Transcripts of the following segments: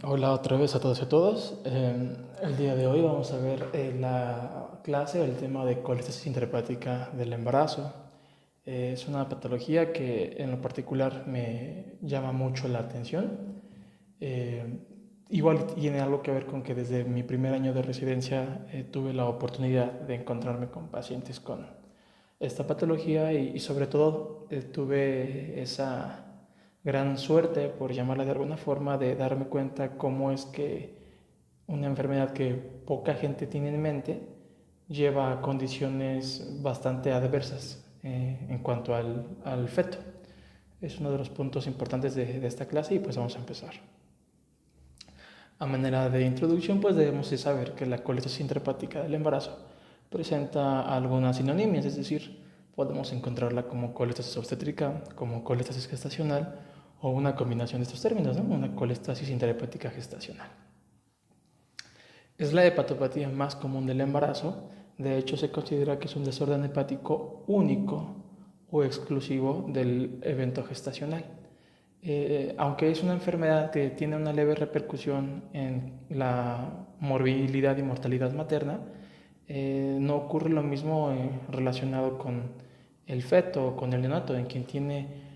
Hola otra vez a todos y a todas. El día de hoy vamos a ver la clase, el tema de colestesis intrahepática del embarazo. Es una patología que en lo particular me llama mucho la atención. Eh, Igual tiene algo que ver con que desde mi primer año de residencia tuve la oportunidad de encontrarme con pacientes con esta patología y sobre todo tuve esa gran suerte, por llamarla de alguna forma, de darme cuenta cómo es que una enfermedad que poca gente tiene en mente lleva a condiciones bastante adversas en cuanto al feto. Es uno de los puntos importantes de esta clase y pues vamos a empezar. A manera de introducción, pues debemos de saber que la colestesis intrahepática del embarazo presenta algunas sinonimias, es decir, podemos encontrarla como colestesis obstétrica, como colestesis gestacional o una combinación de estos términos, ¿no? Una colestesis intrahepática gestacional. Es la hepatopatía más común del embarazo. De hecho, se considera que es un desorden hepático único o exclusivo del evento gestacional. Aunque es una enfermedad que tiene una leve repercusión en la morbilidad y mortalidad materna, no ocurre lo mismo relacionado con el feto o con el neonato, en quien tiene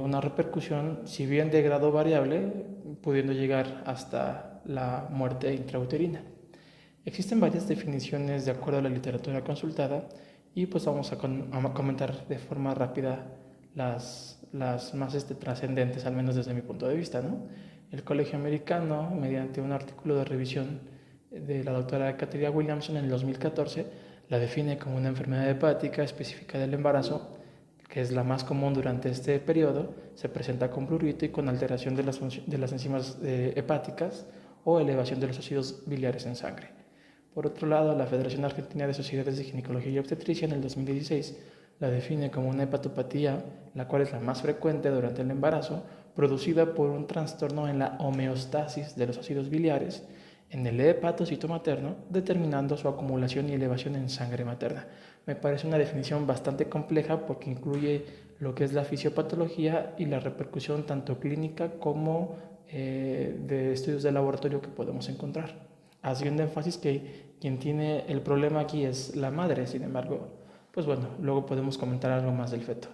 una repercusión, si bien de grado variable, pudiendo llegar hasta la muerte intrauterina. Existen varias definiciones de acuerdo a la literatura consultada y pues vamos a comentar de forma rápida las más trascendentes, al menos desde mi punto de vista, ¿no? El Colegio Americano, mediante un artículo de revisión de la doctora Katerina Williamson en el 2014, la define como una enfermedad hepática específica del embarazo, que es la más común durante este periodo. Se presenta con prurito y con alteración de las enzimas hepáticas o elevación de los ácidos biliares en sangre. Por otro lado, la Federación Argentina de Sociedades de Ginecología y Obstetricia en el 2016 la define como una hepatopatía, la cual es la más frecuente durante el embarazo, producida por un trastorno en la homeostasis de los ácidos biliares en el hepatocito materno, determinando su acumulación y elevación en sangre materna. Me parece una definición bastante compleja porque incluye lo que es la fisiopatología y la repercusión tanto clínica como de estudios de laboratorio que podemos encontrar, haciendo énfasis que quien tiene el problema aquí es la madre. Sin embargo, pues bueno, luego podemos comentar algo más del feto.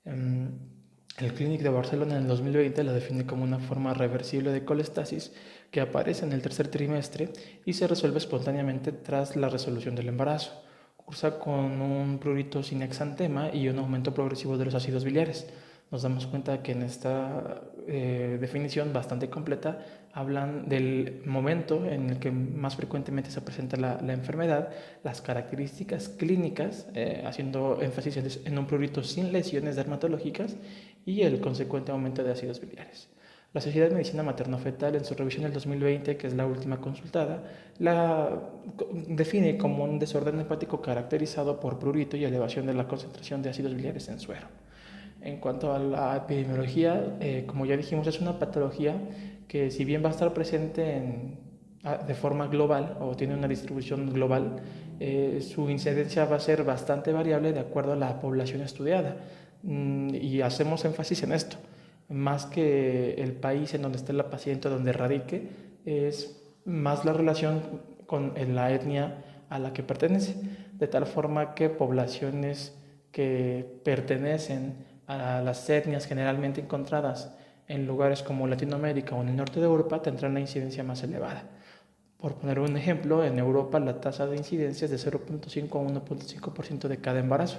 El Clínic de Barcelona en el 2020 la define como una forma reversible de colestasis que aparece en el tercer trimestre y se resuelve espontáneamente tras la resolución del embarazo. Cursa con un prurito sin exantema y un aumento progresivo de los ácidos biliares. Nos damos cuenta que en esta definición bastante completa hablan del momento en el que más frecuentemente se presenta la enfermedad, las características clínicas, haciendo énfasis en un prurito sin lesiones dermatológicas y el consecuente aumento de ácidos biliares. La Sociedad de Medicina Materno-Fetal, en su revisión del 2020, que es la última consultada, la define como un desorden hepático caracterizado por prurito y elevación de la concentración de ácidos biliares en suero. En cuanto a la epidemiología, como ya dijimos, es una patología que, si bien va a estar presente de forma global o tiene una distribución global, su incidencia va a ser bastante variable de acuerdo a la población estudiada. Y hacemos énfasis en esto. Más que el país en donde esté la paciente, donde radique, es más la relación con la etnia a la que pertenece. De tal forma que poblaciones que pertenecen a las etnias generalmente encontradas en lugares como Latinoamérica o en el norte de Europa tendrán la incidencia más elevada. Por poner un ejemplo, en Europa la tasa de incidencia es de 0.5 a 1.5% de cada embarazo.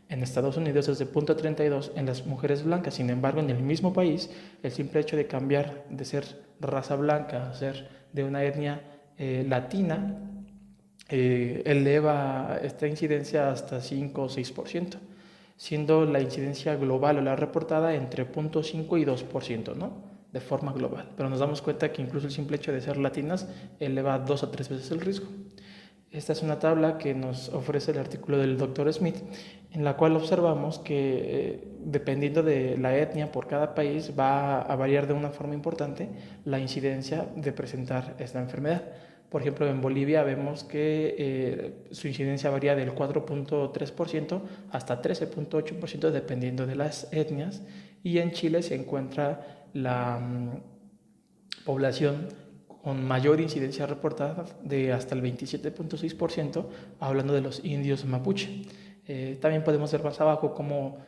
En Estados Unidos es de 0.32 en las mujeres blancas. Sin embargo, en el mismo país, el simple hecho de cambiar de ser raza blanca a ser de una etnia latina eleva esta incidencia hasta 5 o 6%, siendo la incidencia global o la reportada entre 0.5 y 2%, ¿no? De forma global. Pero nos damos cuenta que incluso el simple hecho de ser latinas eleva 2 o 3 veces el riesgo. Esta es una tabla que nos ofrece el artículo del Dr. Smith, en la cual observamos que dependiendo de la etnia por cada país va a variar de una forma importante la incidencia de presentar esta enfermedad. Por ejemplo, en Bolivia vemos que su incidencia varía del 4.3% hasta 13.8% dependiendo de las etnias, y en Chile se encuentra población con mayor incidencia reportada de hasta el 27.6%, hablando de los indios mapuche. También podemos ver más abajo cómo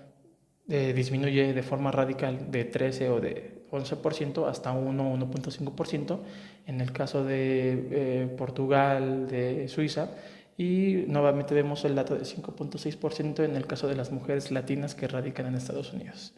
disminuye de forma radical de 13 o de 11% hasta 1.5% en el caso de Portugal, de Suiza, y nuevamente vemos el dato de 5.6% en el caso de las mujeres latinas que radican en Estados Unidos.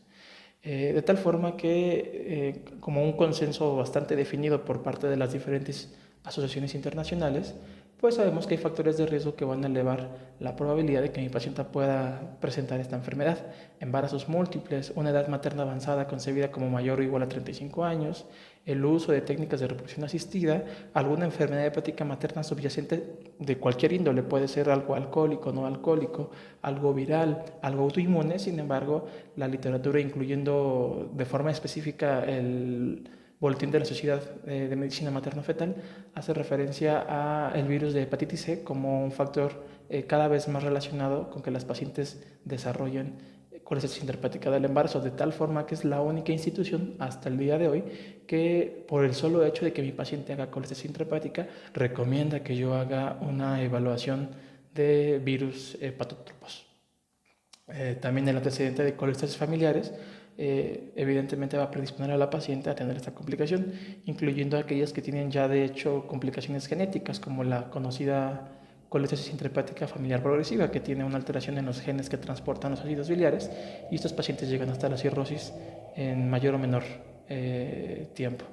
De tal forma que, como un consenso bastante definido por parte de las diferentes asociaciones internacionales, pues sabemos que hay factores de riesgo que van a elevar la probabilidad de que mi paciente pueda presentar esta enfermedad. Embarazos múltiples, una edad materna avanzada concebida como mayor o igual a 35 años, el uso de técnicas de reproducción asistida, alguna enfermedad hepática materna subyacente de cualquier índole, puede ser algo alcohólico, no alcohólico, algo viral, algo autoinmune. Sin embargo, la literatura, incluyendo de forma específica el Boletín de la Sociedad de Medicina Materno-Fetal, hace referencia al virus de hepatitis C como un factor cada vez más relacionado con que las pacientes desarrollen colestesis intrahepática del embarazo, de tal forma que es la única institución hasta el día de hoy que, por el solo hecho de que mi paciente haga colestesis intrahepática, recomienda que yo haga una evaluación de virus hepatotropos. También el antecedente de colestesis familiares evidentemente va a predisponer a la paciente a tener esta complicación, incluyendo aquellas que tienen ya de hecho complicaciones genéticas, como la conocida colestesis intrahepática familiar progresiva, que tiene una alteración en los genes que transportan los ácidos biliares, y estos pacientes llegan hasta la cirrosis en mayor o menor tiempo.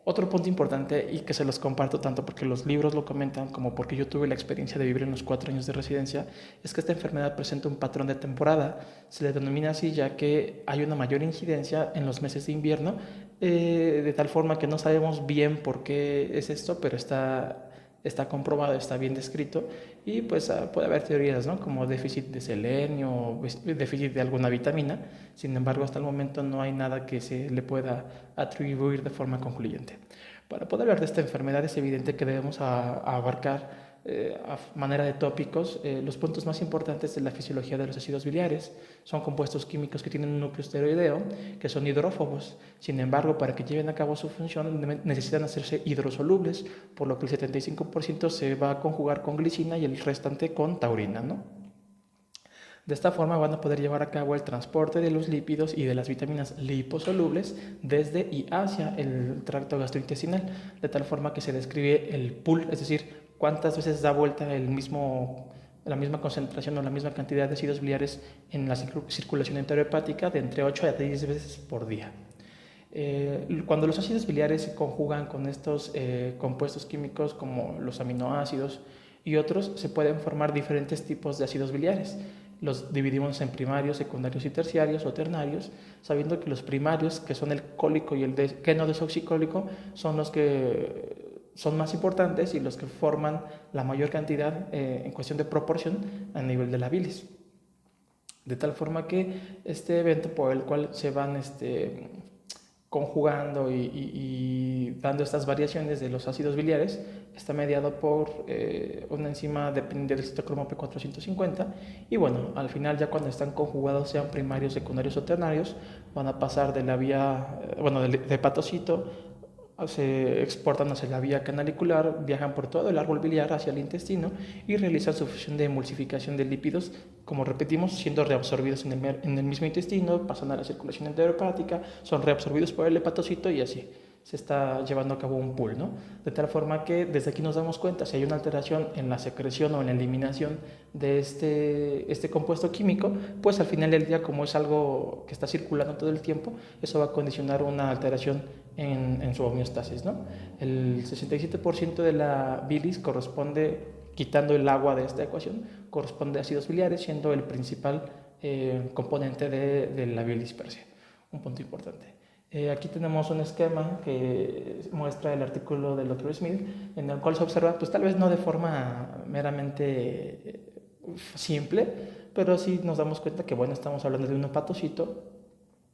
Otro punto importante, y que se los comparto tanto porque los libros lo comentan como porque yo tuve la experiencia de vivir en los 4 años de residencia, es que esta enfermedad presenta un patrón de temporada. Se le denomina así ya que hay una mayor incidencia en los meses de invierno, de tal forma que no sabemos bien por qué es esto, pero está comprobado, está bien descrito, y pues puede haber teorías, ¿no?, como déficit de selenio o déficit de alguna vitamina. Sin embargo, hasta el momento no hay nada que se le pueda atribuir de forma concluyente. Para poder hablar de esta enfermedad es evidente que debemos abarcar a manera de tópicos los puntos más importantes de la fisiología de los ácidos biliares. Son compuestos químicos que tienen un núcleo esteroideo, que son hidrófobos. Sin embargo, para que lleven a cabo su función necesitan hacerse hidrosolubles, por lo que el 75% se va a conjugar con glicina y el restante con taurina, ¿no? De esta forma van a poder llevar a cabo el transporte de los lípidos y de las vitaminas liposolubles desde y hacia el tracto gastrointestinal, de tal forma que se describe el pool, es decir, cuántas veces da vuelta la misma concentración o la misma cantidad de ácidos biliares en la circulación enterohepática, de entre 8 a 10 veces por día. Cuando los ácidos biliares se conjugan con estos compuestos químicos como los aminoácidos y otros, se pueden formar diferentes tipos de ácidos biliares. Los dividimos en primarios, secundarios y terciarios o ternarios, sabiendo que los primarios, que son el cólico y el queno desoxicólico, son los que son más importantes y los que forman la mayor cantidad en cuestión de proporción a nivel de la bilis. De tal forma que este evento por el cual se van conjugando y dando estas variaciones de los ácidos biliares está mediado por una enzima dependiente del citocromo P450, y bueno, al final ya cuando están conjugados, sean primarios, secundarios o ternarios, van a pasar de la vía, del hepatocito, se exportan hacia la vía canalicular, viajan por todo el árbol biliar hacia el intestino y realizan su función de emulsificación de lípidos, como repetimos, siendo reabsorbidos en el mismo intestino, pasan a la circulación enterohepática, son reabsorbidos por el hepatocito y así se está llevando a cabo un pool, ¿no? De tal forma que desde aquí nos damos cuenta si hay una alteración en la secreción o en la eliminación de este compuesto químico, pues al final del día, como es algo que está circulando todo el tiempo, eso va a condicionar una alteración en su homeostasis, ¿no? El 67% de la bilis corresponde, quitando el agua de esta ecuación, corresponde a ácidos biliares, siendo el principal componente de la bilis per se. Un punto importante. Aquí tenemos un esquema que muestra el artículo del Dr. Smith, en el cual se observa, pues tal vez no de forma meramente simple, pero sí nos damos cuenta que, bueno, estamos hablando de un hepatocito.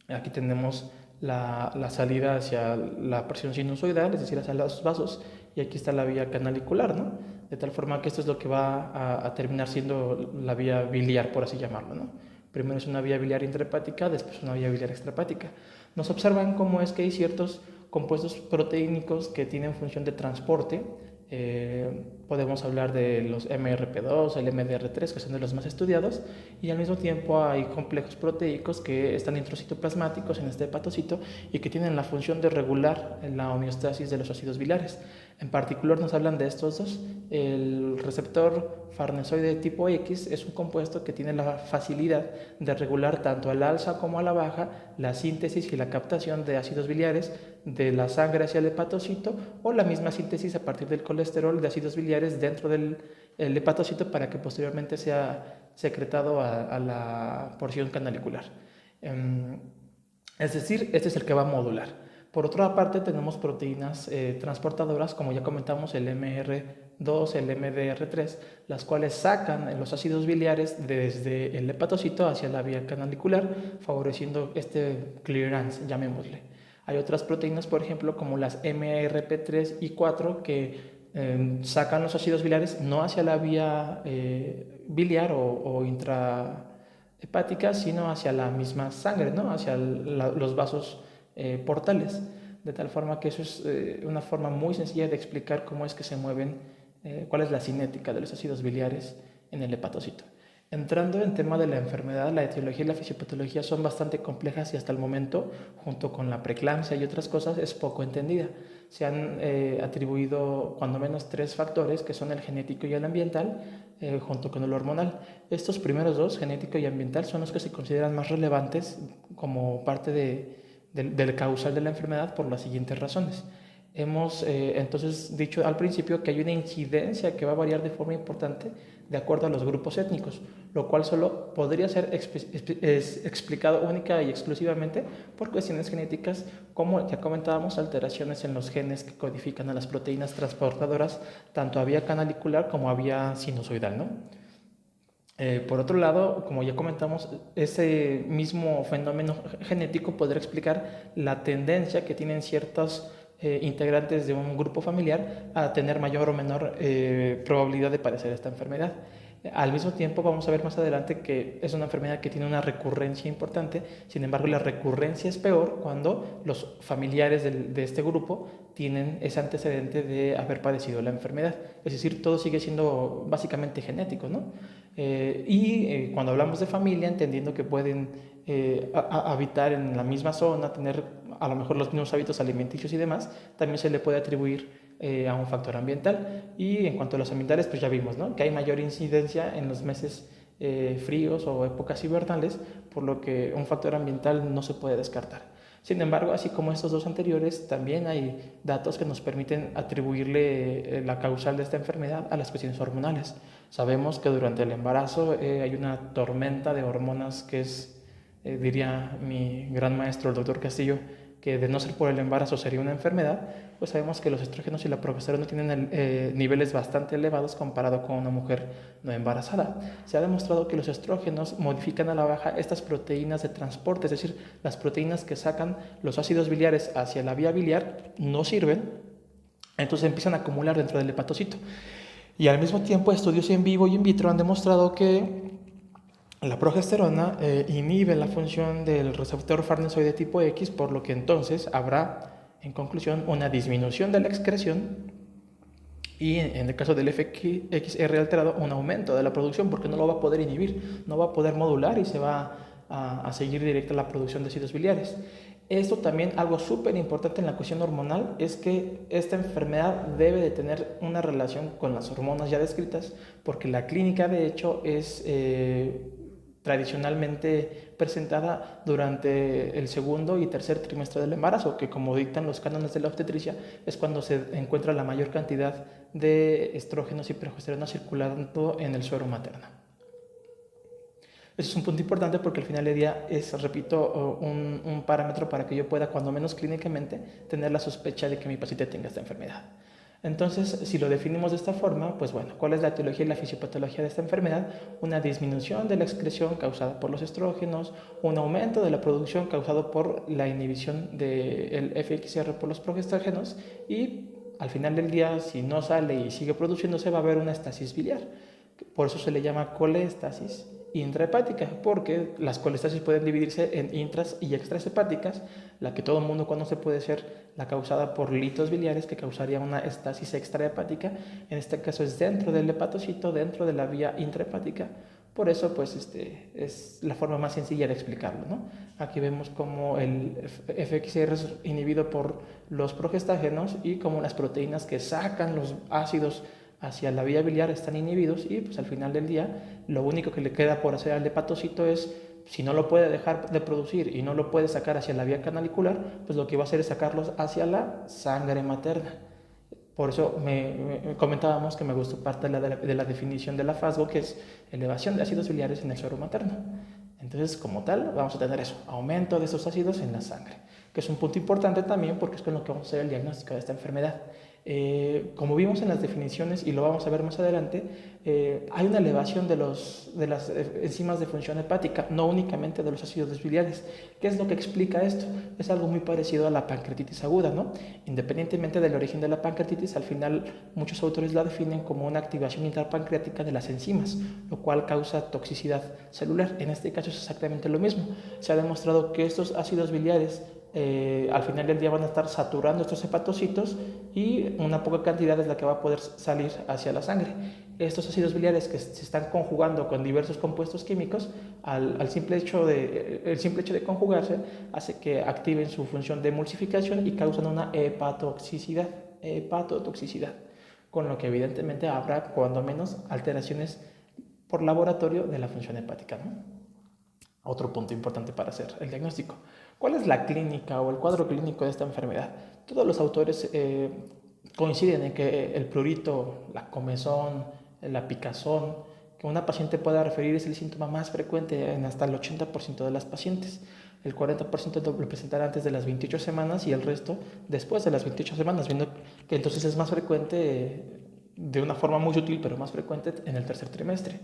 Aquí tenemos la salida hacia la presión sinusoidal, es decir, hacia los vasos, y aquí está la vía canalicular, ¿no? De tal forma que esto es lo que va a terminar siendo la vía biliar, por así llamarlo, ¿no? Primero es una vía biliar intrahepática, después una vía biliar extrahepática. Nos observan cómo es que hay ciertos compuestos proteínicos que tienen función de transporte. Podemos hablar de los MRP2, el MDR3, que son de los más estudiados, y al mismo tiempo hay complejos proteicos que están introcitoplasmáticos en este hepatocito y que tienen la función de regular la homeostasis de los ácidos biliares. En particular nos hablan de estos dos. El receptor farnesoide tipo X es un compuesto que tiene la facilidad de regular tanto al alza como a la baja la síntesis y la captación de ácidos biliares de la sangre hacia el hepatocito, o la misma síntesis a partir del colesterol de ácidos biliares dentro del hepatocito para que posteriormente sea secretado a la porción canalicular. Es decir, este es el que va a modular. Por otra parte, tenemos proteínas transportadoras, como ya comentamos, el MR2, el MDR3, las cuales sacan los ácidos biliares desde el hepatocito hacia la vía canalicular, favoreciendo este clearance, llamémosle. Hay otras proteínas, por ejemplo, como las MRP3 y 4, que sacan los ácidos biliares no hacia la vía biliar o intrahepática, sino hacia la misma sangre, ¿no? Hacia los vasos portales, de tal forma que eso es una forma muy sencilla de explicar cómo es que se mueven, cuál es la cinética de los ácidos biliares en el hepatocito. Entrando en tema de la enfermedad, la etiología y la fisiopatología son bastante complejas y hasta el momento, junto con la preeclampsia y otras cosas, es poco entendida. Se han atribuido cuando menos 3 factores, que son el genético y el ambiental, junto con el hormonal. Estos primeros dos, genético y ambiental, son los que se consideran más relevantes como parte del causal de la enfermedad por las siguientes razones. Hemos entonces dicho al principio que hay una incidencia que va a variar de forma importante de acuerdo a los grupos étnicos, lo cual solo podría ser explicado única y exclusivamente por cuestiones genéticas, como ya comentábamos, alteraciones en los genes que codifican a las proteínas transportadoras tanto a vía canalicular como a vía sinusoidal, ¿no? Por otro lado, como ya comentamos, ese mismo fenómeno genético podrá explicar la tendencia que tienen ciertos integrantes de un grupo familiar a tener mayor o menor probabilidad de padecer esta enfermedad. Al mismo tiempo, vamos a ver más adelante que es una enfermedad que tiene una recurrencia importante. Sin embargo, la recurrencia es peor cuando los familiares de este grupo tienen ese antecedente de haber padecido la enfermedad. Es decir, todo sigue siendo básicamente genético, ¿no? Cuando hablamos de familia, entendiendo que pueden habitar en la misma zona, tener a lo mejor los mismos hábitos alimenticios y demás, también se le puede atribuir a un factor ambiental. Y en cuanto a los ambientales, pues ya vimos, ¿no?, que hay mayor incidencia en los meses fríos o épocas invernales, por lo que un factor ambiental no se puede descartar. Sin embargo, así como estos dos anteriores, también hay datos que nos permiten atribuirle la causal de esta enfermedad a las cuestiones hormonales. Sabemos que durante el embarazo hay una tormenta de hormonas que es, diría mi gran maestro, el doctor Castillo, que de no ser por el embarazo sería una enfermedad. Pues sabemos que los estrógenos y la progesterona tienen niveles bastante elevados comparado con una mujer no embarazada. Se ha demostrado que los estrógenos modifican a la baja estas proteínas de transporte, es decir, las proteínas que sacan los ácidos biliares hacia la vía biliar no sirven, entonces empiezan a acumular dentro del hepatocito. Y al mismo tiempo, estudios en vivo y in vitro han demostrado que la progesterona inhibe la función del receptor farnesoide tipo X, por lo que entonces habrá, en conclusión, una disminución de la excreción y, en el caso del FXR alterado, un aumento de la producción, porque no lo va a poder inhibir, no va a poder modular y se va a seguir directa la producción de ácidos biliares. Esto también, algo súper importante en la cuestión hormonal, es que esta enfermedad debe de tener una relación con las hormonas ya descritas, porque la clínica, de hecho, es tradicionalmente presentada durante el segundo y tercer trimestre del embarazo, que, como dictan los cánones de la obstetricia, es cuando se encuentra la mayor cantidad de estrógenos y progesterona circulando en el suero materno. Eso es un punto importante porque al final del día es, repito, un parámetro para que yo pueda, cuando menos clínicamente, tener la sospecha de que mi paciente tenga esta enfermedad. Entonces, si lo definimos de esta forma, pues bueno, ¿cuál es la etiología y la fisiopatología de esta enfermedad? Una disminución de la excreción causada por los estrógenos, un aumento de la producción causado por la inhibición del FXR por los progestógenos, y al final del día, si no sale y sigue produciéndose, va a haber una estasis biliar. Por eso se le llama colestasis intrahepática, porque las colestasis pueden dividirse en intras y extrahepáticas. La que todo el mundo conoce puede ser la causada por litos biliares, que causaría una estasis extrahepática. En este caso es dentro del hepatocito, dentro de la vía intrahepática. Por eso, pues, es la forma más sencilla de explicarlo, ¿no? Aquí vemos cómo el FXR es inhibido por los progestágenos y cómo las proteínas que sacan los ácidos hacia la vía biliar están inhibidos, y pues al final del día lo único que le queda por hacer al hepatocito es, si no lo puede dejar de producir y no lo puede sacar hacia la vía canalicular, pues lo que va a hacer es sacarlos hacia la sangre materna. Por eso comentábamos que me gustó parte de la definición de la FASGO, que es elevación de ácidos biliares en el suero materno. Entonces, como tal, vamos a tener eso, aumento de esos ácidos en la sangre, que es un punto importante también porque es con lo que vamos a hacer el diagnóstico de esta enfermedad. Como vimos en las definiciones, y lo vamos a ver más adelante, hay una elevación de las enzimas de función hepática, no únicamente de los ácidos biliares. ¿Qué es lo que explica esto? Es algo muy parecido a la pancreatitis aguda, ¿no? Independientemente del origen de la pancreatitis, al final muchos autores la definen como una activación intrapancreática de las enzimas, lo cual causa toxicidad celular. En este caso es exactamente lo mismo. Se ha demostrado que estos ácidos biliares al final del día van a estar saturando estos hepatocitos, y una poca cantidad es la que va a poder salir hacia la sangre. Estos ácidos biliares que se están conjugando con diversos compuestos químicos, el simple hecho de conjugarse hace que activen su función de emulsificación y causan una hepatotoxicidad, con lo que evidentemente habrá cuando menos alteraciones por laboratorio de la función hepática, ¿no? Otro punto importante para hacer el diagnóstico. ¿Cuál es la clínica o el cuadro clínico de esta enfermedad? Todos los autores coinciden en que el prurito, la comezón, la picazón que una paciente pueda referir es el síntoma más frecuente en hasta el 80% de las pacientes. El 40% lo presentará antes de las 28 semanas y el resto después de las 28 semanas, viendo que entonces es más frecuente de una forma muy sutil, pero más frecuente en el tercer trimestre.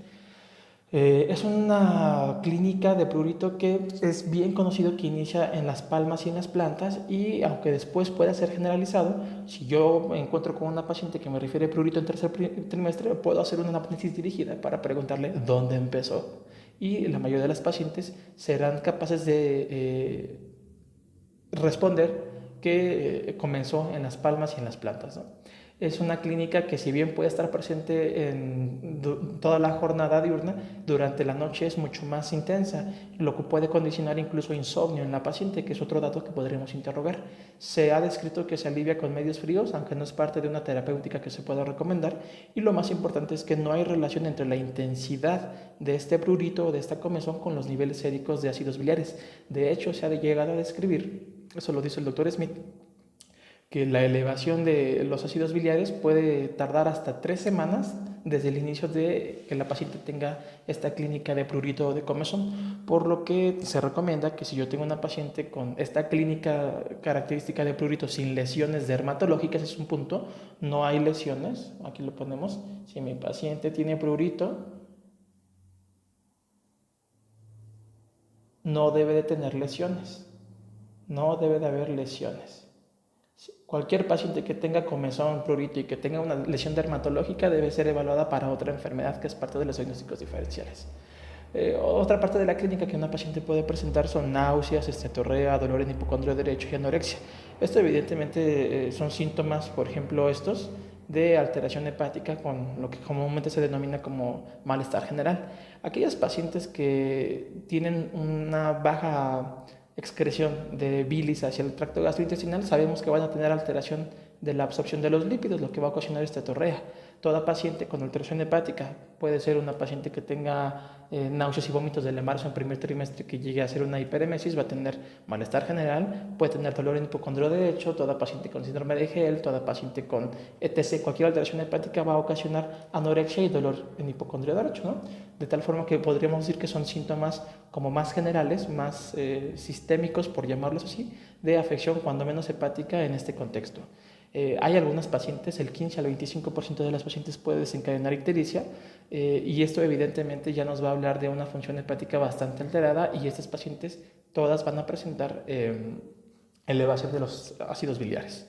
Es una clínica de prurito que es bien conocido, que inicia en las palmas y en las plantas, y aunque después pueda ser generalizado, si yo me encuentro con una paciente que me refiere prurito en tercer trimestre, puedo hacer una anamnesis dirigida para preguntarle dónde empezó, y la mayoría de las pacientes serán capaces de responder que comenzó en las palmas y en las plantas, ¿no? Es una clínica que, si bien puede estar presente en toda la jornada diurna, durante la noche es mucho más intensa, lo que puede condicionar incluso insomnio en la paciente, que es otro dato que podríamos interrogar. Se ha descrito que se alivia con medios fríos, aunque no es parte de una terapéutica que se pueda recomendar, y lo más importante es que no hay relación entre la intensidad de este prurito o de esta comezón con los niveles séricos de ácidos biliares. De hecho, se ha llegado a describir, eso lo dice el doctor Smith, que la elevación de los ácidos biliares puede tardar hasta 3 semanas desde el inicio de que la paciente tenga esta clínica de prurito o de comezón, por lo que se recomienda que si yo tengo una paciente con esta clínica característica de prurito sin lesiones dermatológicas, es un punto, no hay lesiones, aquí lo ponemos, si mi paciente tiene prurito, no debe de tener lesiones, no debe de haber lesiones. Cualquier paciente que tenga comezón, prurito y que tenga una lesión dermatológica debe ser evaluada para otra enfermedad, que es parte de los diagnósticos diferenciales. Otra parte de la clínica que una paciente puede presentar son náuseas, esteatorrea, dolor en hipocondrio derecho y anorexia. Esto evidentemente son síntomas, por ejemplo, estos de alteración hepática, con lo que comúnmente se denomina como malestar general. Aquellas pacientes que tienen una baja excreción de bilis hacia el tracto gastrointestinal, sabemos que van a tener alteración de la absorción de los lípidos, lo que va a ocasionar esteatorrea. Toda paciente con alteración hepática puede ser una paciente que tenga náuseas y vómitos del embarazo en primer trimestre, que llegue a ser una hiperemesis, va a tener malestar general, puede tener dolor en hipocondrio derecho. Toda paciente con síndrome de Gel, toda paciente con ETC, cualquier alteración hepática va a ocasionar anorexia y dolor en hipocondrio derecho, ¿no? De tal forma que podríamos decir que son síntomas como más generales, más sistémicos, por llamarlos así, de afección cuando menos hepática en este contexto. Hay algunas pacientes, el 15 al 25% de las pacientes puede desencadenar ictericia, y esto evidentemente ya nos va a hablar de una función hepática bastante alterada, y estas pacientes todas van a presentar elevación de los ácidos biliares.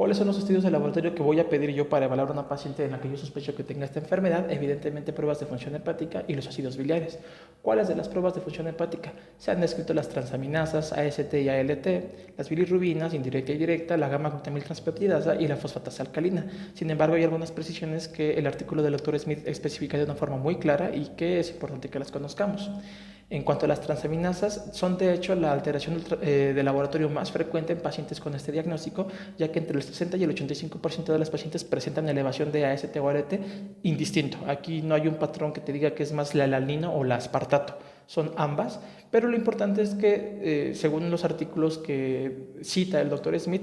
¿Cuáles son los estudios de laboratorio que voy a pedir yo para evaluar a una paciente en la que yo sospecho que tenga esta enfermedad? Evidentemente pruebas de función hepática y los ácidos biliares. ¿Cuáles de las pruebas de función hepática? Se han descrito las transaminasas, AST y ALT, las bilirrubinas, indirecta y directa, la gamma-glutamiltranseptidasa y la fosfatasa alcalina. Sin embargo, hay algunas precisiones que el artículo del Dr. Smith especifica de una forma muy clara y que es importante que las conozcamos. En cuanto a las transaminasas, son de hecho la alteración de laboratorio más frecuente en pacientes con este diagnóstico, ya que entre el 60 y el 85% de las pacientes presentan elevación de AST o ALT indistinto. Aquí no hay un patrón que te diga que es más la alanina o la aspartato, son ambas, pero lo importante es que según los artículos que cita el Dr. Smith,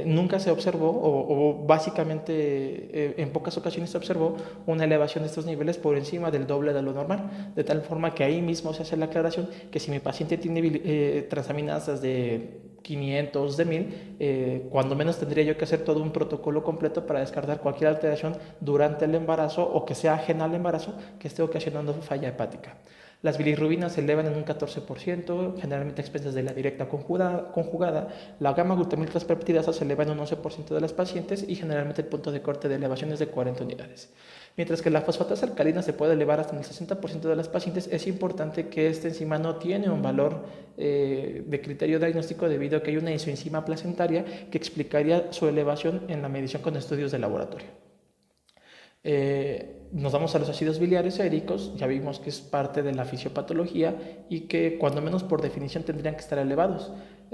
nunca se observó o básicamente en pocas ocasiones se observó una elevación de estos niveles por encima del doble de lo normal, de tal forma que ahí mismo se hace la aclaración que si mi paciente tiene transaminasas de 500, de 1000, cuando menos tendría yo que hacer todo un protocolo completo para descartar cualquier alteración durante el embarazo o que sea ajena al embarazo que esté ocasionando falla hepática. Las bilirrubinas se elevan en un 14%, generalmente a expensas de la directa conjugada. La gamma-glutamiltranseptidasa se eleva en un 11% de las pacientes y generalmente el punto de corte de elevación es de 40 unidades. Mientras que la fosfatasa alcalina se puede elevar hasta en el 60% de las pacientes, es importante que esta enzima no tiene un valor de criterio diagnóstico debido a que hay una isoenzima placentaria que explicaría su elevación en la medición con estudios de laboratorio. Nos vamos a los ácidos biliares séricos, ya vimos que es parte de la fisiopatología y que cuando menos por definición tendrían que estar elevados.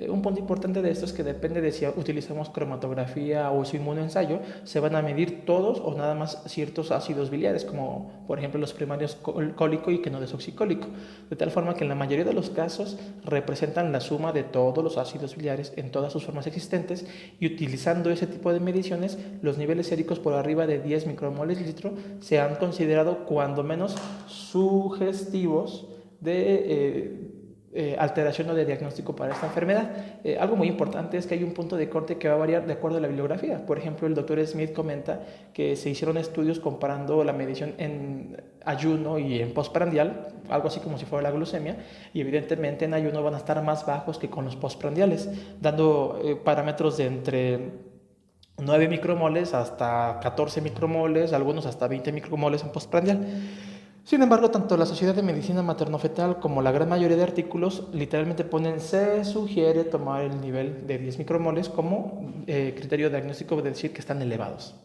Un punto importante de esto es que depende de si utilizamos cromatografía o su inmunoensayo, se van a medir todos o nada más ciertos ácidos biliares, como por ejemplo los primarios cólico y quenodesoxicólico, de tal forma que en la mayoría de los casos representan la suma de todos los ácidos biliares en todas sus formas existentes y utilizando ese tipo de mediciones, los niveles séricos por arriba de 10 micromoles litro se han considerado cuando menos sugestivos de alteración o de diagnóstico para esta enfermedad. Algo muy importante es que hay un punto de corte que va a variar de acuerdo a la bibliografía. Por ejemplo, el Dr. Smith comenta que se hicieron estudios comparando la medición en ayuno y en postprandial, algo así como si fuera la glucemia, y evidentemente en ayuno van a estar más bajos que con los postprandiales, dando parámetros de entre 9 micromoles hasta 14 micromoles, algunos hasta 20 micromoles en postprandial. Sin embargo, tanto la Sociedad de Medicina Materno-Fetal como la gran mayoría de artículos literalmente ponen se sugiere tomar el nivel de 10 micromoles como criterio diagnóstico de decir que están elevados.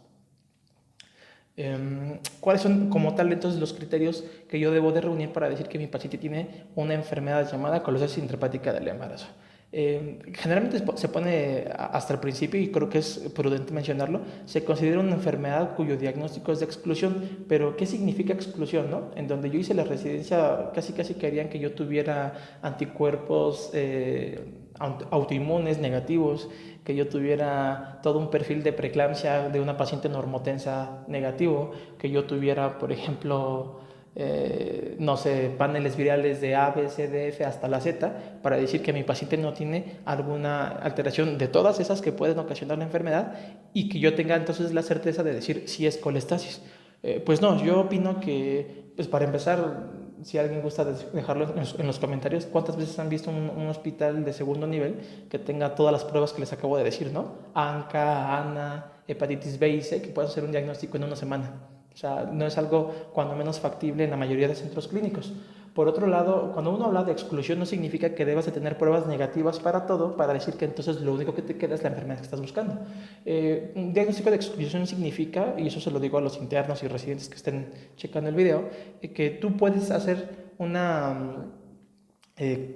¿Cuáles son como tal entonces los criterios que yo debo de reunir para decir que mi paciente tiene una enfermedad llamada colosis intrahepática del embarazo? Generalmente se pone hasta el principio, y creo que es prudente mencionarlo, se considera una enfermedad cuyo diagnóstico es de exclusión, pero ¿qué significa exclusión, no? En donde yo hice la residencia casi querían que yo tuviera anticuerpos autoinmunes negativos, que yo tuviera todo un perfil de preeclampsia de una paciente normotensa negativo, que yo tuviera, por ejemplo, no sé, paneles virales de A, B, C, D, F hasta la Z, para decir que mi paciente no tiene alguna alteración de todas esas que pueden ocasionar la enfermedad y que yo tenga entonces la certeza de decir si es colestasis. Pues no, yo opino que, pues para empezar, si alguien gusta dejarlo en los comentarios, ¿cuántas veces han visto un hospital de segundo nivel que tenga todas las pruebas que les acabo de decir, ¿no? ANCA, ANA, hepatitis B y C, que puedan hacer un diagnóstico en una semana? O sea, no es algo cuando menos factible en la mayoría de centros clínicos. Por otro lado, cuando uno habla de exclusión no significa que debas de tener pruebas negativas para todo para decir que entonces lo único que te queda es la enfermedad que estás buscando. Un diagnóstico de exclusión significa, y eso se lo digo a los internos y residentes que estén checando el video, que tú puedes hacer una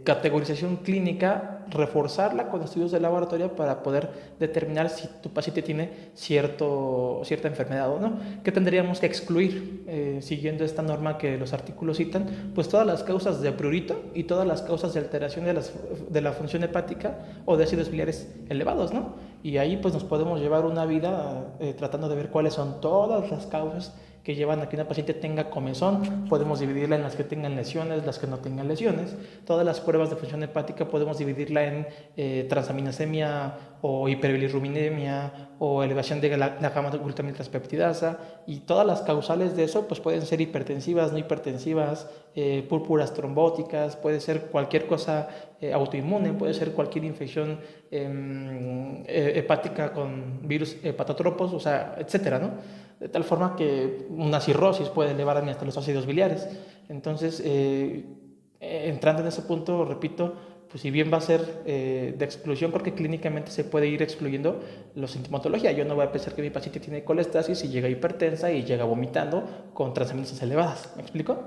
categorización clínica, reforzarla con estudios de laboratorio para poder determinar si tu paciente tiene cierta enfermedad o no. ¿Qué tendríamos que excluir? Siguiendo esta norma que los artículos citan, pues todas las causas de prurito y todas las causas de alteración de la función hepática o de ácidos biliares elevados, ¿no? Y ahí pues nos podemos llevar una vida tratando de ver cuáles son todas las causas que llevan a que una paciente tenga comezón. Podemos dividirla en las que tengan lesiones, las que no tengan lesiones. Todas las pruebas de función hepática podemos dividirla en transaminasemia o hiperbilirrubinemia o elevación de la gamma glutamina transpeptidasa, y todas las causales de eso pues pueden ser hipertensivas, no hipertensivas, púrpuras trombóticas, puede ser cualquier cosa autoinmune, puede ser cualquier infección hepática con virus hepatotropos, o sea, etcétera, ¿no? De tal forma que una cirrosis puede elevar hasta los ácidos biliares. Entonces, entrando en ese punto, repito, pues si bien va a ser de exclusión, porque clínicamente se puede ir excluyendo la sintomatología. Yo no voy a pensar que mi paciente tiene colestasis y llega hipertensa y llega vomitando con transaminases elevadas. ¿Me explico?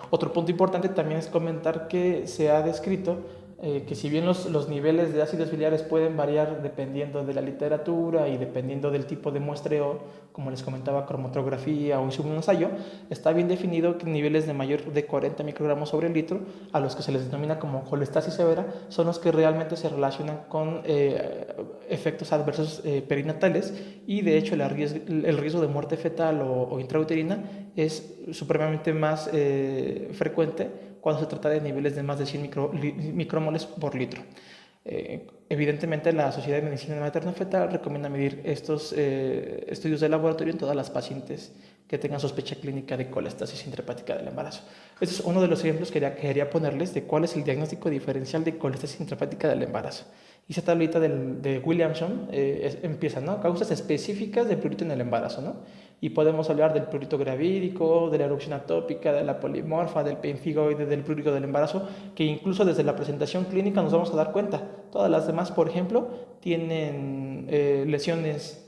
Otro punto importante también es comentar que se ha descrito que si bien los niveles de ácidos biliares pueden variar dependiendo de la literatura y dependiendo del tipo de muestreo, como les comentaba, cromatografía o ensayo, está bien definido que niveles de mayor de 40 microgramos sobre el litro, a los que se les denomina como colestasis severa, son los que realmente se relacionan con efectos adversos perinatales, y de hecho el riesgo de muerte fetal o intrauterina es supremamente más frecuente cuando se trata de niveles de más de 100 micromoles por litro. Evidentemente, la Sociedad de Medicina Materno-Fetal recomienda medir estos estudios de laboratorio en todas las pacientes que tengan sospecha clínica de colestasis intrahepática del embarazo. Este es uno de los ejemplos que quería ponerles de cuál es el diagnóstico diferencial de colestasis intrahepática del embarazo. Y esa tablita de Williamson empieza, ¿no? Causas específicas de prurito en el embarazo, ¿no? Y podemos hablar del prurito gravídico, de la erupción atópica, de la polimorfa, del pemphigoide, del prurito del embarazo, que incluso desde la presentación clínica nos vamos a dar cuenta. Todas las demás, por ejemplo, tienen lesiones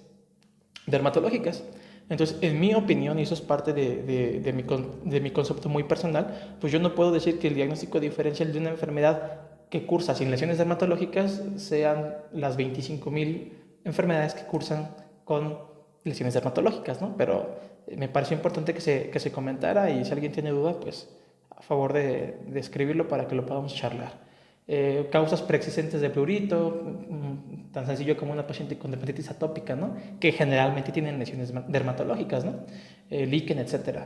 dermatológicas. Entonces, en mi opinión, y eso es parte de mi concepto muy personal, pues yo no puedo decir que el diagnóstico diferencial de una enfermedad que cursa sin lesiones dermatológicas sean las 25,000 enfermedades que cursan con lesiones dermatológicas, ¿no? Pero me pareció importante que se comentara, y si alguien tiene duda, pues a favor de escribirlo para que lo podamos charlar. Causas preexistentes de prurito, tan sencillo como una paciente con dermatitis atópica, ¿no? Que generalmente tienen lesiones dermatológicas, ¿no? Líquen, etc.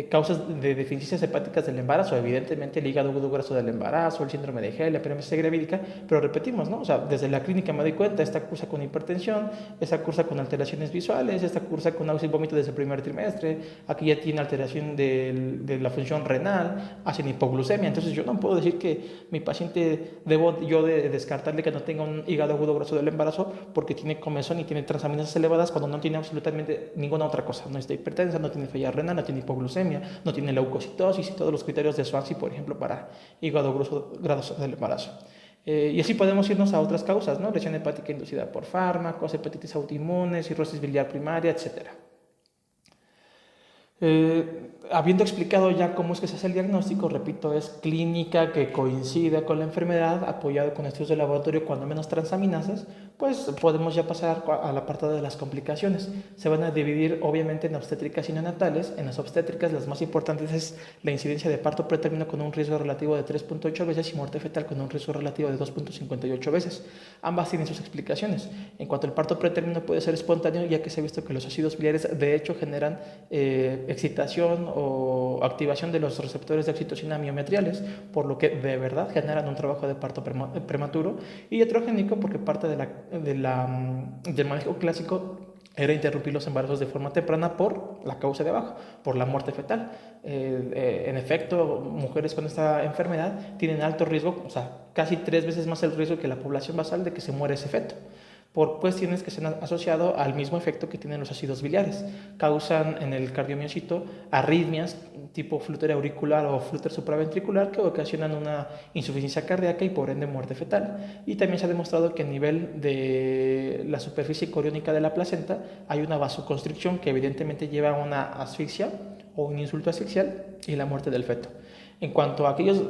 Causas de deficiencias hepáticas del embarazo, evidentemente el hígado graso del embarazo, el síndrome de Hell, la epilepsia gravídica, pero repetimos, ¿no? O sea, desde la clínica me doy cuenta, esta cursa con hipertensión, esta cursa con alteraciones visuales, esta cursa con náuseas y vómito desde el primer trimestre, aquí ya tiene alteración de la función renal, hacen hipoglucemia. Entonces yo no puedo decir que mi paciente debo yo de descartarle que no tenga un hígado agudo graso del embarazo porque tiene comezón y tiene transaminases elevadas, cuando no tiene absolutamente ninguna otra cosa. No está hipertensa, no tiene falla renal, no tiene hipoglucemia, no tiene leucocitosis y todos los criterios de Swansea, por ejemplo, para hígado graso del embarazo. Y así podemos irnos a otras causas, ¿no? Lesión hepática inducida por fármacos, hepatitis autoinmune, cirrosis biliar primaria, etcétera. Habiendo explicado ya cómo es que se hace el diagnóstico, repito, es clínica que coincide con la enfermedad, apoyado con estudios de laboratorio cuando menos transaminases, pues podemos ya pasar al apartado de las complicaciones. Se van a dividir obviamente en obstétricas y neonatales. En las obstétricas las más importantes es la incidencia de parto pretérmino con un riesgo relativo de 3.8 veces y muerte fetal con un riesgo relativo de 2.58 veces. Ambas tienen sus explicaciones. En cuanto al parto pretérmino, puede ser espontáneo, ya que se ha visto que los ácidos biliares de hecho generan excitación o activación de los receptores de oxitocina miometriales, por lo que de verdad generan un trabajo de parto prematuro, y heterogénico porque parte del manejo clásico era interrumpir los embarazos de forma temprana por la causa de abajo, por la muerte fetal. En efecto, mujeres con esta enfermedad tienen alto riesgo, o sea, casi 3 veces más el riesgo que la población basal de que se muera ese feto, por cuestiones que se han asociado al mismo efecto que tienen los ácidos biliares. Causan en el cardiomiocito arritmias tipo flúter auricular o flúter supraventricular que ocasionan una insuficiencia cardíaca y por ende muerte fetal. Y también se ha demostrado que a nivel de la superficie coriónica de la placenta hay una vasoconstricción que evidentemente lleva a una asfixia o un insulto asfixial y la muerte del feto. En cuanto a aquellos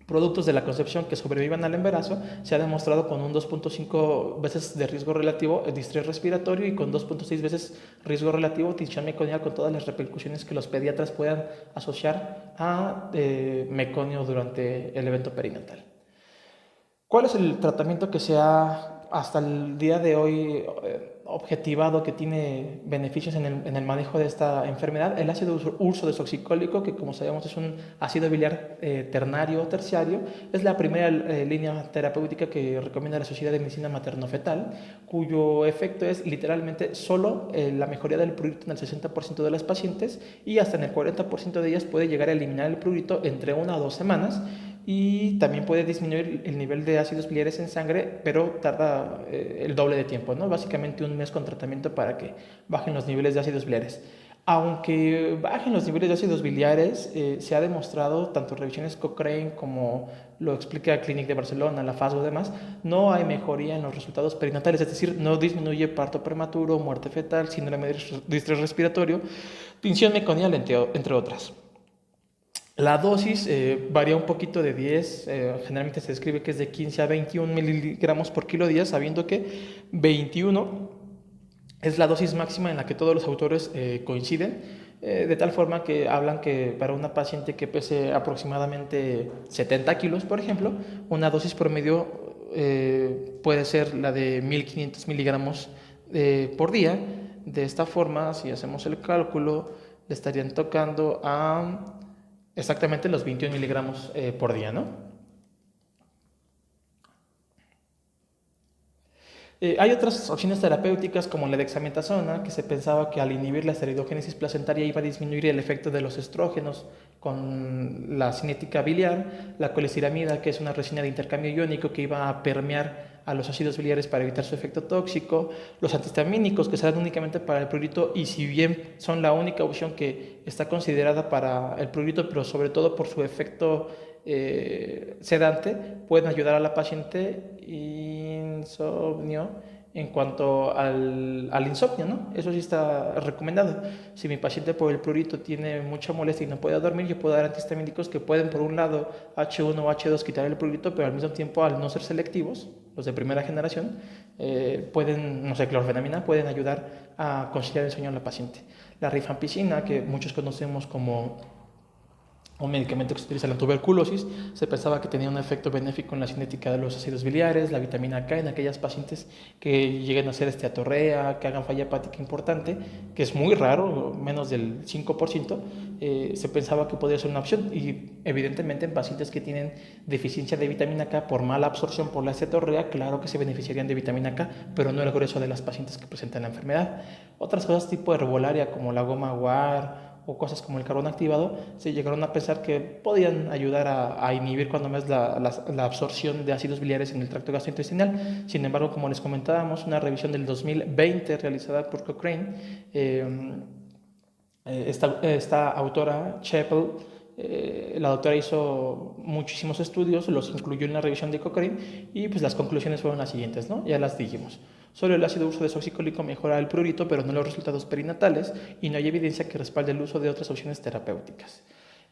productos de la concepción que sobrevivan al embarazo, se ha demostrado con un 2.5 veces de riesgo relativo de distrés respiratorio y con 2.6 veces riesgo relativo de tinción meconial, con todas las repercusiones que los pediatras puedan asociar a meconio durante el evento perinatal. ¿Cuál es el tratamiento que se ha hasta el día de hoy objetivado que tiene beneficios en el manejo de esta enfermedad. El ácido urso desoxicólico, que como sabemos es un ácido biliar ternario o terciario, es la primera línea terapéutica que recomienda la Sociedad de Medicina Materno-Fetal, cuyo efecto es literalmente solo la mejoría del prurito en el 60% de las pacientes, y hasta en el 40% de ellas puede llegar a eliminar el prurito entre 1 o 2 semanas, y también puede disminuir el nivel de ácidos biliares en sangre, pero tarda el doble de tiempo, ¿no? Básicamente un mes con tratamiento para que bajen los niveles de ácidos biliares. Aunque bajen los niveles de ácidos biliares, se ha demostrado, tanto revisiones Cochrane como lo explica Clínic de Barcelona, la FAS o demás, no hay mejoría en los resultados perinatales, es decir, no disminuye parto prematuro, muerte fetal, síndrome de estrés respiratorio, tinción meconial, entre otras. La dosis varía un poquito de 10, generalmente se describe que es de 15 a 21 miligramos por kilo día, sabiendo que 21 es la dosis máxima en la que todos los autores coinciden, de tal forma que hablan que para una paciente que pese aproximadamente 70 kilos, por ejemplo, una dosis promedio puede ser la de 1500 miligramos por día. De esta forma, si hacemos el cálculo, le estarían tocando a exactamente los 21 miligramos por día, ¿no? Hay otras opciones terapéuticas como la dexametasona, que se pensaba que al inhibir la esteroidogénesis placentaria iba a disminuir el efecto de los estrógenos con la cinética biliar, la colestiramida, que es una resina de intercambio iónico que iba a permear a los ácidos biliares para evitar su efecto tóxico, los antihistamínicos, que se dan únicamente para el prurito, y si bien son la única opción que está considerada para el prurito, pero sobre todo por su efecto sedante, pueden ayudar a la paciente insomnio en cuanto al insomnio, ¿no? Eso sí está recomendado. Si mi paciente por el prurito tiene mucha molestia y no puede dormir, yo puedo dar antihistamínicos que pueden, por un lado, H1 o H2 quitar el prurito, pero al mismo tiempo, al no ser selectivos, los de primera generación, pueden, no sé, clorfenamina, pueden ayudar a conciliar el sueño a la paciente. La rifampicina, que muchos conocemos como un medicamento que se utiliza en la tuberculosis, se pensaba que tenía un efecto benéfico en la cinética de los ácidos biliares, la vitamina K en aquellas pacientes que lleguen a hacer esteatorrea, que hagan falla hepática importante, que es muy raro, menos del 5%, se pensaba que podría ser una opción, y evidentemente en pacientes que tienen deficiencia de vitamina K por mala absorción por la esteatorrea, claro que se beneficiarían de vitamina K, pero no el grueso de las pacientes que presentan la enfermedad. Otras cosas tipo herbolaria como la goma guar o cosas como el carbón activado, se llegaron a pensar que podían ayudar a inhibir cuando más la absorción de ácidos biliares en el tracto gastrointestinal. Sin embargo, como les comentábamos, una revisión del 2020 realizada por Cochrane, esta autora, Chappell, la doctora hizo muchísimos estudios, los incluyó en la revisión de Cochrane, y pues las conclusiones fueron las siguientes, ¿no? Ya las dijimos. Solo el ácido urso desoxicólico mejora el prurito, pero no los resultados perinatales, y no hay evidencia que respalde el uso de otras opciones terapéuticas.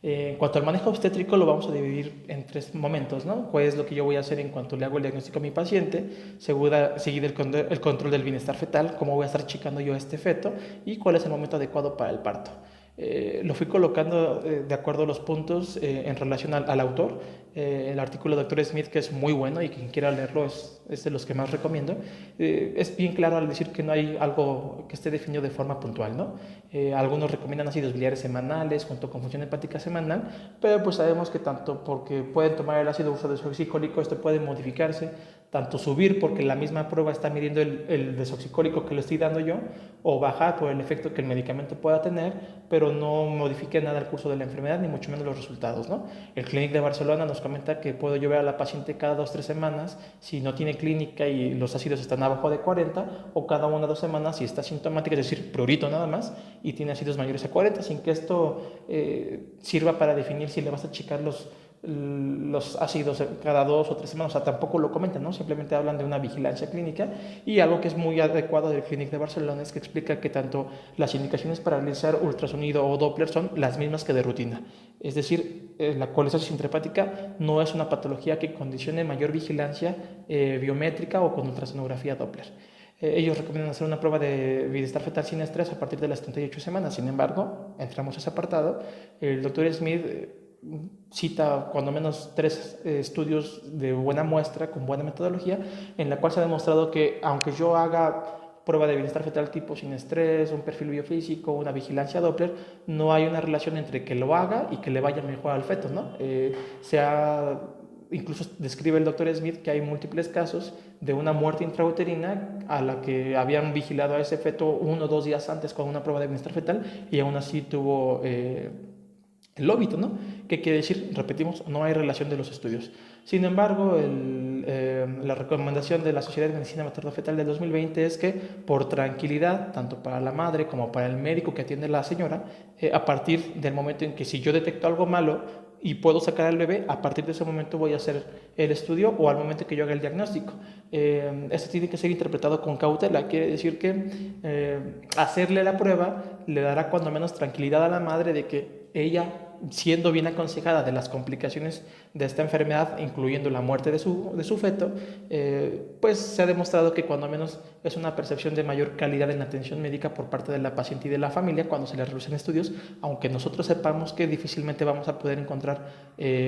En cuanto al manejo obstétrico, lo vamos a dividir en 3 momentos, ¿no? ¿Cuál es lo que yo voy a hacer en cuanto le hago el diagnóstico a mi paciente? Seguir el control del bienestar fetal, cómo voy a estar checando yo a este feto, y cuál es el momento adecuado para el parto. Lo fui colocando de acuerdo a los puntos en relación al autor. El artículo de Dr. Smith, que es muy bueno y quien quiera leerlo es de los que más recomiendo, es bien claro al decir que no hay algo que esté definido de forma puntual, ¿no? Algunos recomiendan ácidos biliares semanales junto con función hepática semanal, pero pues sabemos que tanto porque pueden tomar el ácido urso desoxicólico, esto puede modificarse, tanto subir porque la misma prueba está midiendo el desoxicólico que le estoy dando yo, o bajar por el efecto que el medicamento pueda tener, pero no modifique nada el curso de la enfermedad, ni mucho menos los resultados, ¿no? El Clínic de Barcelona nos comenta que puedo yo ver a la paciente cada 2 o 3 semanas si no tiene clínica y los ácidos están abajo de 40, o cada 1 o 2 semanas si está sintomática, es decir, prurito nada más, y tiene ácidos mayores a 40, sin que esto sirva para definir si le vas a checar los ácidos cada 2 o 3 semanas. O sea, tampoco lo comentan, ¿no? Simplemente hablan de una vigilancia clínica, y algo que es muy adecuado del Clínic de Barcelona es que explica que tanto las indicaciones para realizar ultrasonido o Doppler son las mismas que de rutina. Es decir, la colestasis intrahepática no es una patología que condicione mayor vigilancia biométrica o con ultrasonografía Doppler. Ellos recomiendan hacer una prueba de bienestar fetal sin estrés a partir de las 38 semanas. Sin embargo, entramos a ese apartado. El doctor Smith cita cuando menos 3 estudios de buena muestra, con buena metodología, en la cual se ha demostrado que aunque yo haga prueba de bienestar fetal tipo sin estrés, un perfil biofísico, una vigilancia Doppler, no hay una relación entre que lo haga y que le vaya mejor al feto, ¿no? Incluso describe el doctor Smith que hay múltiples casos de una muerte intrauterina a la que habían vigilado a ese feto 1 o 2 días antes con una prueba de bienestar fetal y aún así tuvo el óbito, ¿no? ¿Qué quiere decir? Repetimos, no hay relación de los estudios. Sin embargo, la recomendación de la Sociedad de Medicina Materno-Fetal del 2020 es que por tranquilidad, tanto para la madre como para el médico que atiende a la señora, a partir del momento en que si yo detecto algo malo y puedo sacar al bebé, a partir de ese momento voy a hacer el estudio o al momento que yo haga el diagnóstico. Esto tiene que ser interpretado con cautela, quiere decir que hacerle la prueba le dará cuando menos tranquilidad a la madre de que ella, siendo bien aconsejada de las complicaciones de esta enfermedad, incluyendo la muerte de su feto, pues se ha demostrado que cuando menos es una percepción de mayor calidad en la atención médica por parte de la paciente y de la familia cuando se le realizan estudios, aunque nosotros sepamos que difícilmente vamos a poder encontrar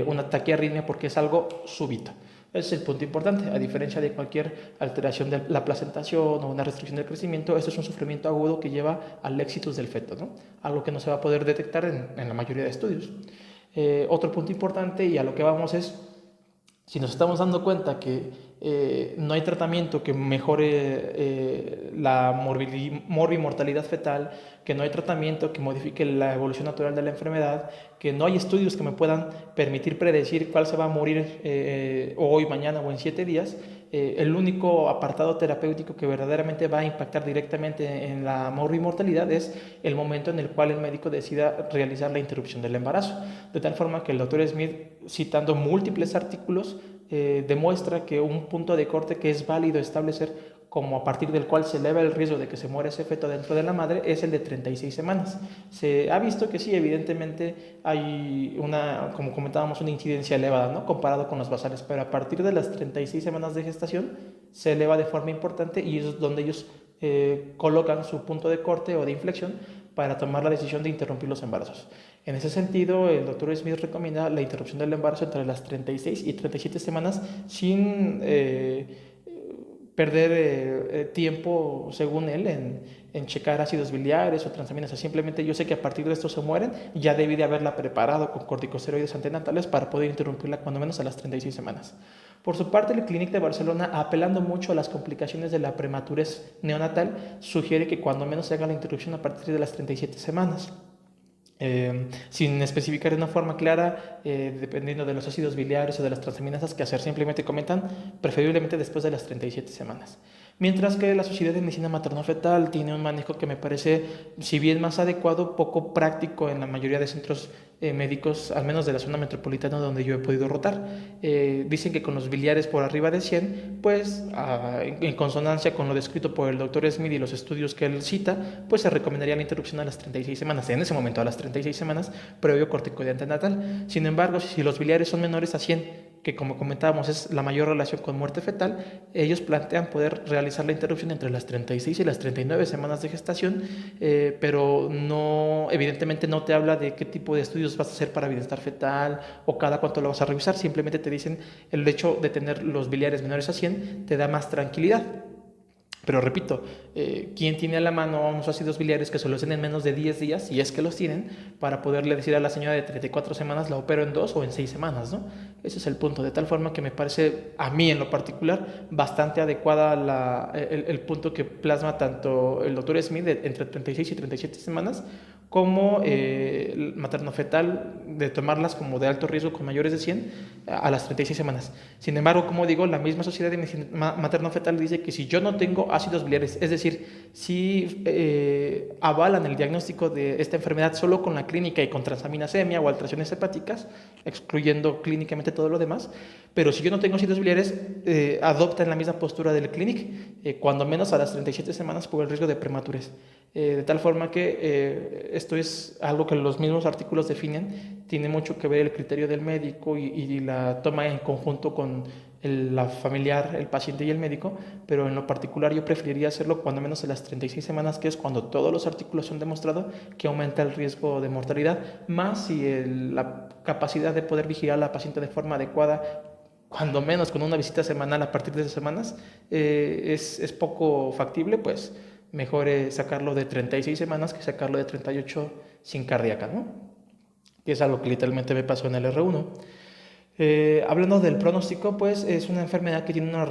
una taquiarritmia porque es algo súbito. Ese es el punto importante. A diferencia de cualquier alteración de la placentación o una restricción del crecimiento, esto es un sufrimiento agudo que lleva al éxitus del feto, ¿no? Algo que no se va a poder detectar en la mayoría de estudios. Otro punto importante y a lo que vamos es, si nos estamos dando cuenta que no hay tratamiento que mejore la morbimortalidad fetal, que no hay tratamiento que modifique la evolución natural de la enfermedad, que no hay estudios que me puedan permitir predecir cuál se va a morir hoy, mañana o en 7 días, el único apartado terapéutico que verdaderamente va a impactar directamente en la morbimortalidad es el momento en el cual el médico decida realizar la interrupción del embarazo. De tal forma que el doctor Smith, citando múltiples artículos, demuestra que un punto de corte que es válido establecer como a partir del cual se eleva el riesgo de que se muera ese feto dentro de la madre es el de 36 semanas. Se ha visto que sí, evidentemente hay como comentábamos, una incidencia elevada, ¿no? Comparado con los basales, pero a partir de las 36 semanas de gestación se eleva de forma importante y es donde ellos colocan su punto de corte o de inflexión para tomar la decisión de interrumpir los embarazos. En ese sentido, el doctor Smith recomienda la interrupción del embarazo entre las 36 y 37 semanas sin perder tiempo, según él, en checar ácidos biliares o transaminasas. Simplemente yo sé que a partir de esto se mueren y ya debí de haberla preparado con corticosteroides antenatales para poder interrumpirla cuando menos a las 36 semanas. Por su parte, el Clínic de Barcelona, apelando mucho a las complicaciones de la prematurez neonatal, sugiere que cuando menos se haga la interrupción a partir de las 37 semanas. Sin especificar de una forma clara, dependiendo de los ácidos biliares o de las transaminasas que hacer, simplemente comentan preferiblemente después de las 37 semanas. Mientras que la Sociedad de Medicina Materno-Fetal tiene un manejo que me parece, si bien más adecuado, poco práctico en la mayoría de centros médicos, al menos de la zona metropolitana donde yo he podido rotar. Dicen que con los biliares por arriba de 100, pues en consonancia con lo descrito por el doctor Smith y los estudios que él cita, pues se recomendaría la interrupción a las 36 semanas, en ese momento a las 36 semanas, previo corticoide antenatal. Sin embargo, si los biliares son menores a 100, que como comentábamos es la mayor relación con muerte fetal, ellos plantean poder realizar la interrupción entre las 36 y las 39 semanas de gestación, pero no, evidentemente no te habla de qué tipo de estudios vas a hacer para bienestar fetal o cada cuánto lo vas a revisar, simplemente te dicen el hecho de tener los biliares menores a 100 te da más tranquilidad. Pero repito, ¿quién tiene a la mano unos ácidos biliares que solo hacen en menos de 10 días, si es que los tienen, para poderle decir a la señora de 34 semanas la opero en 2 o en 6 semanas, ¿no? Ese es el punto, de tal forma que me parece, a mí en lo particular, bastante adecuada el punto que plasma tanto el doctor Smith entre 36 y 37 semanas, como materno-fetal, de tomarlas como de alto riesgo con mayores de 100 a las 36 semanas. Sin embargo, como digo, la misma Sociedad de Medicina Materno-Fetal dice que si yo no tengo ácidos biliares, es decir, si avalan el diagnóstico de esta enfermedad solo con la clínica y con transaminasemia o alteraciones hepáticas, excluyendo clínicamente todo lo demás, pero si yo no tengo ácidos biliares, adoptan la misma postura del Clínic, cuando menos a las 37 semanas por el riesgo de prematurez. De tal forma que esto es algo que los mismos artículos definen, tiene mucho que ver el criterio del médico y la toma en conjunto con la familiar, el paciente y el médico, pero en lo particular yo preferiría hacerlo cuando menos a las 36 semanas, que es cuando todos los artículos han demostrado que aumenta el riesgo de mortalidad, más si la capacidad de poder vigilar a la paciente de forma adecuada cuando menos con una visita semanal a partir de esas semanas, es poco factible, pues mejor sacarlo de 36 semanas que sacarlo de 38 sin cardíaca, ¿no? Que es algo que literalmente me pasó en el R1. Hablando del pronóstico, pues es una enfermedad que tiene una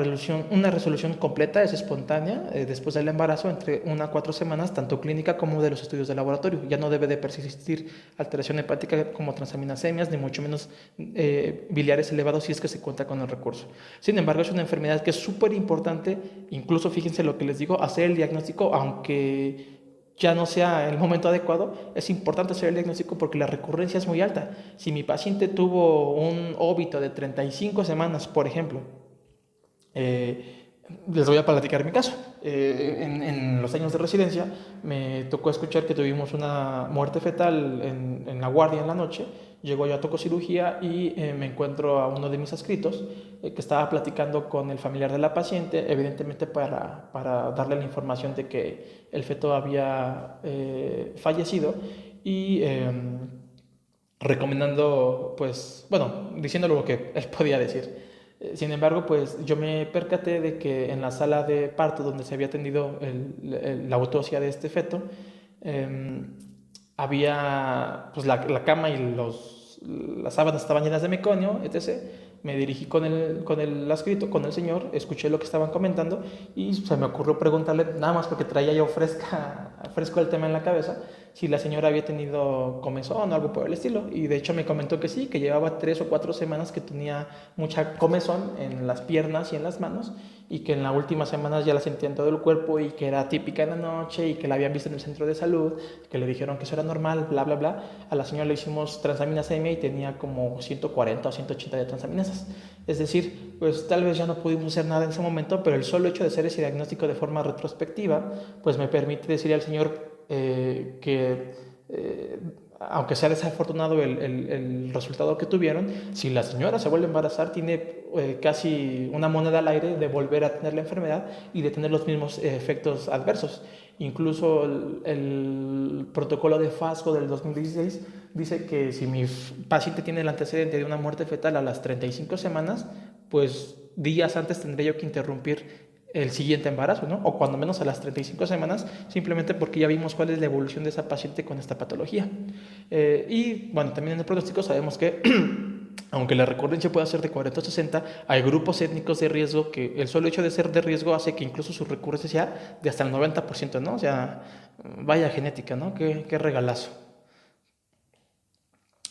resolución completa, es espontánea, después del embarazo, entre 1 a 4 semanas, tanto clínica como de los estudios de laboratorio. Ya no debe de persistir alteración hepática como transaminasemias, ni mucho menos biliares elevados si es que se cuenta con el recurso. Sin embargo, es una enfermedad que es súper importante, incluso fíjense lo que les digo, hacer el diagnóstico, aunque ya no sea el momento adecuado, es importante hacer el diagnóstico porque la recurrencia es muy alta. Si mi paciente tuvo un óbito de 35 semanas, por ejemplo, les voy a platicar mi caso. En los años de residencia me tocó escuchar que tuvimos una muerte fetal en la guardia en la noche. Llego yo a tococirugía y me encuentro a uno de mis adscritos que estaba platicando con el familiar de la paciente, evidentemente para darle la información de que el feto había fallecido y recomendando, pues, bueno, diciéndole lo que él podía decir. Sin embargo, pues yo me percaté de que en la sala de parto donde se había atendido la autopsia de este feto, eh, había, pues la cama y las sábanas estaban llenas de meconio, etc. Me dirigí con el adscrito, con el señor, escuché lo que estaban comentando y se me ocurrió preguntarle, nada más porque traía yo fresco el tema en la cabeza, si la señora había tenido comezón o algo por el estilo. Y de hecho me comentó que sí, que llevaba 3 o 4 semanas que tenía mucha comezón en las piernas y en las manos y que en las últimas semanas ya la sentía en todo el cuerpo y que era típica en la noche y que la habían visto en el centro de salud, que le dijeron que eso era normal, bla, bla, bla. A la señora le hicimos transaminasemia y tenía como 140 o 180 de transaminasas. Es decir, pues tal vez ya no pudimos hacer nada en ese momento, pero el solo hecho de hacer ese diagnóstico de forma retrospectiva, pues me permite decirle al señor que aunque sea desafortunado el resultado que tuvieron, si la señora se vuelve a embarazar, tiene casi una moneda al aire de volver a tener la enfermedad y de tener los mismos efectos adversos. Incluso el protocolo de FASCO del 2016 dice que si mi paciente tiene el antecedente de una muerte fetal a las 35 semanas, pues días antes tendría yo que interrumpir el siguiente embarazo, ¿no? O cuando menos a las 35 semanas, simplemente porque ya vimos cuál es la evolución de esa paciente con esta patología. Y bueno, también en el pronóstico sabemos que aunque la recurrencia pueda ser de 40 o 60, hay grupos étnicos de riesgo que el solo hecho de ser de riesgo hace que incluso su recurrencia sea de hasta el 90%, ¿no? O sea, vaya genética, ¿no? Qué regalazo.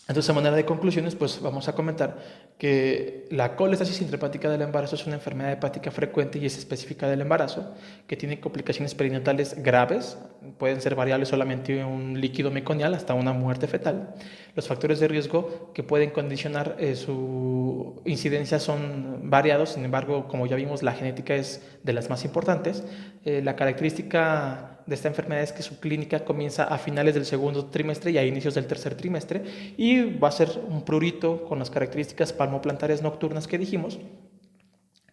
Entonces, a manera de conclusiones, pues vamos a comentar que la colestasis intrahepática del embarazo es una enfermedad hepática frecuente y es específica del embarazo, que tiene complicaciones perinatales graves, pueden ser variables solamente un líquido meconial hasta una muerte fetal. Los factores de riesgo que pueden condicionar su incidencia son variados, sin embargo, como ya vimos, la genética es de las más importantes. La característica de esta enfermedad es que su clínica comienza a finales del segundo trimestre y a inicios del tercer trimestre y va a ser un prurito con las características palmoplantares nocturnas que dijimos,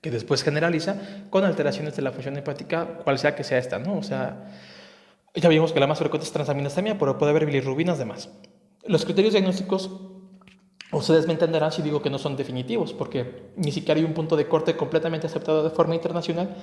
que después generaliza con alteraciones de la función hepática, cual sea que sea esta, ¿no? O sea, ya vimos que la más frecuente es transaminasemia, pero puede haber bilirrubinas demás. Los criterios diagnósticos, ustedes me entenderán si digo que no son definitivos, porque ni siquiera hay un punto de corte completamente aceptado de forma internacional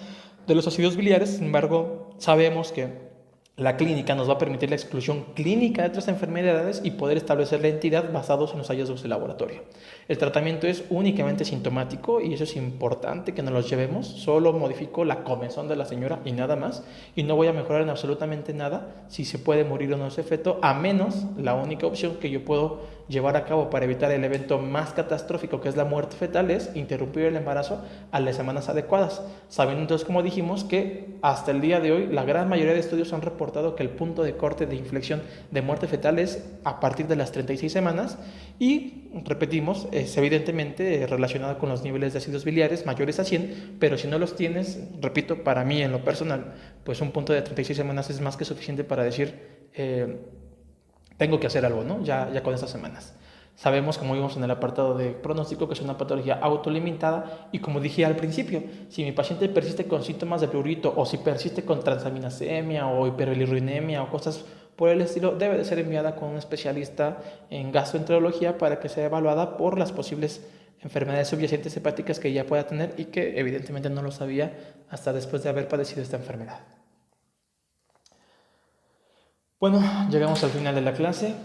de los ácidos biliares. Sin embargo, sabemos que la clínica nos va a permitir la exclusión clínica de otras enfermedades y poder establecer la entidad basados en los hallazgos de laboratorio. El tratamiento es únicamente sintomático y eso es importante que nos los llevemos. Solo modifico la comezón de la señora y nada más. Y no voy a mejorar en absolutamente nada si se puede morir o no ese feto, a menos la única opción que yo puedo llevar a cabo para evitar el evento más catastrófico que es la muerte fetal es interrumpir el embarazo a las semanas adecuadas, sabiendo entonces, como dijimos, que hasta el día de hoy la gran mayoría de estudios han reportado que el punto de corte de inflexión de muerte fetal es a partir de las 36 semanas y, repetimos, es evidentemente relacionado con los niveles de ácidos biliares mayores a 100, pero si no los tienes, repito, para mí en lo personal, pues un punto de 36 semanas es más que suficiente para decir tengo que hacer algo, ¿no? Ya con estas semanas. Sabemos, como vimos en el apartado de pronóstico, que es una patología autolimitada y como dije al principio, si mi paciente persiste con síntomas de prurito o si persiste con transaminasemia o hiperbilirrubinemia o cosas por el estilo, debe de ser enviada con un especialista en gastroenterología para que sea evaluada por las posibles enfermedades subyacentes hepáticas que ella pueda tener y que evidentemente no lo sabía hasta después de haber padecido esta enfermedad. Bueno, llegamos al final de la clase.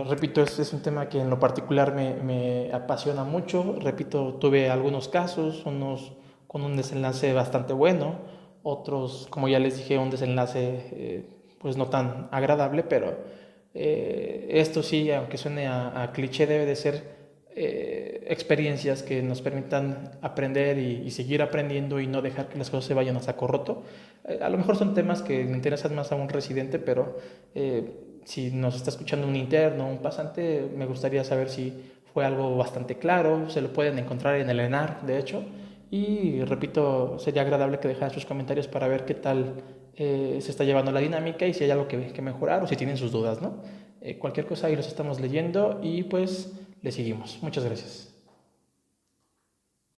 Repito, este es un tema que en lo particular me apasiona mucho. Repito, tuve algunos casos, unos con un desenlace bastante bueno, otros, como ya les dije, un desenlace pues no tan agradable, pero esto sí, aunque suene a cliché, debe de ser experiencias que nos permitan aprender y seguir aprendiendo y no dejar que las cosas se vayan a saco roto. A lo mejor son temas que le interesan más a un residente, pero si nos está escuchando un interno, un pasante, me gustaría saber si fue algo bastante claro. Se lo pueden encontrar en el ENAR, de hecho. Y repito, sería agradable que dejaran sus comentarios para ver qué tal se está llevando la dinámica y si hay algo que mejorar o si tienen sus dudas, ¿no? Cualquier cosa ahí los estamos leyendo y pues le seguimos. Muchas gracias.